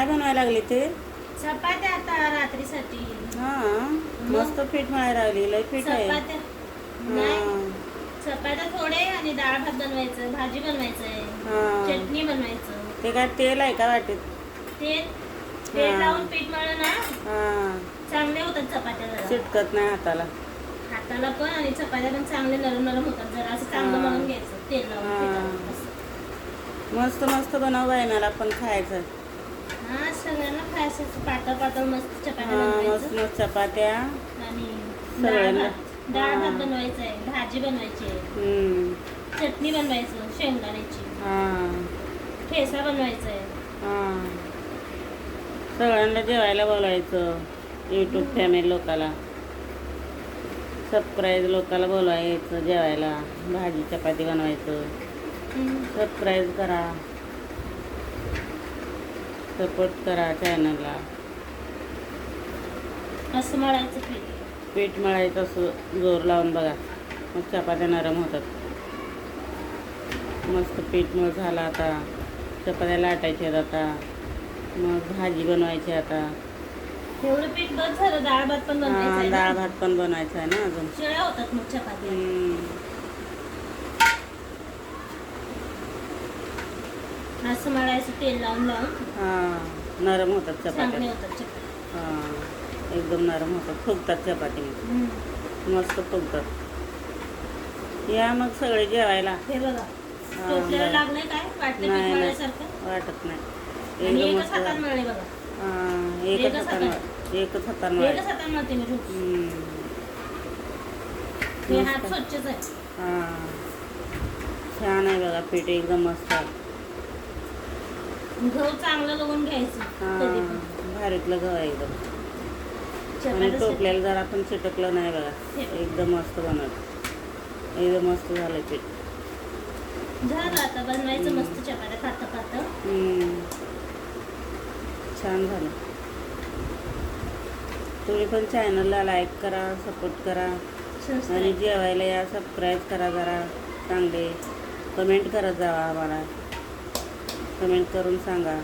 काय बनवायला लागली ते? चपात्या आता रात्रीसाठी. हा मस्त पीठ मळायला लागली, लय पीठ आहे. चपात्या नाही, चपात्या थोडे आणि डाळ भात बनवायचं, भाजी बनवायचंय, चटणी बनवायचं. ते काय तेल आहे का वाटेत? तेल लावून पीठ मळलं ना चांगले होतात चपात्या, जरा चिटकत नाही हाताला. हाताला पण आणि चपात्या पण चांगले नरम नरम होतात. जरा असं चांगलं मळून घ्यायचं तेल लावून पिठावर असं. मस्त मस्त बनव बाई, मला पण खायचं. हा सगळ्यांना खायचं पातळ पातळ मस्त चपात्या मस्त बनवायचं मस्त चपात्या आणि सगळ्यांना. डाळ भात बनवायचं आहे, भाजी बनवायची आहे, चटणी बनवायचं शेंगदाण्याची, ठेचा बनवायचा आहे. सगळ्यांना जेवायला बोलायचं. यूट्यूब फॅमिली लोकाला, सबस्क्राईब लोकाला बोलायचं जेवायला. भाजी चपाती बनवायचं. सबस्क्राईब करा, सपोर्ट करा चॅनलला. असं मळायचं पीठ. पीठ मळायचं असं जोर लावून बघा, मग चपात्या नरम होतात. मस्त पीठ मळ झालं. आता चपात्या लाटायच्या आहेत. आता मग भाजी बनवायची. आता एवढं पीठ बस झालं. डाळ भात पण बनवायचं आहे. डाळ भात पण बनायचा आहे ना अजून. शिळ्या होतात मग चपात्या. असं मळायचं तेल लावून लावून. नरम होतात चपात्या. चांगले होतात चपात्या. एकदम नरम होतात, फुगतात चपाती, मस्त फुगतात. या मग सगळे जेवायला. हे बघा टोपल्याला लागलंय काय वाटतं नाही, मळल्यासारखं वाटत नाही. आणि एकदम एकच मस्त हाताने मळले बघा. एकच हाताने एकच हाताने मळते मी रोज. हे हात स्वच्छच आहे. छान आहे बघा पीठ, एकदम मस्त आहे. गहू चांगलं बघून घ्यायचं कधी पण. भारीतलं गहू आहे एकदम. आणि टोपल्याला जर आपण चिटकलं नाही बघा, एकदम मस्त बनवलं. एकदम मस्त झालं पीठ. झालं आता बनवायचं मस्त चपात्या पातळ पातळ. छान झालं. तुम्ही पण चॅनलला लाईक करा, सपोर्ट करा आणि जेवायला या. सबस्क्राईब करा जरा, चांगले कमेंट करत जावा आम्हाला. कमेंट करून सांगा.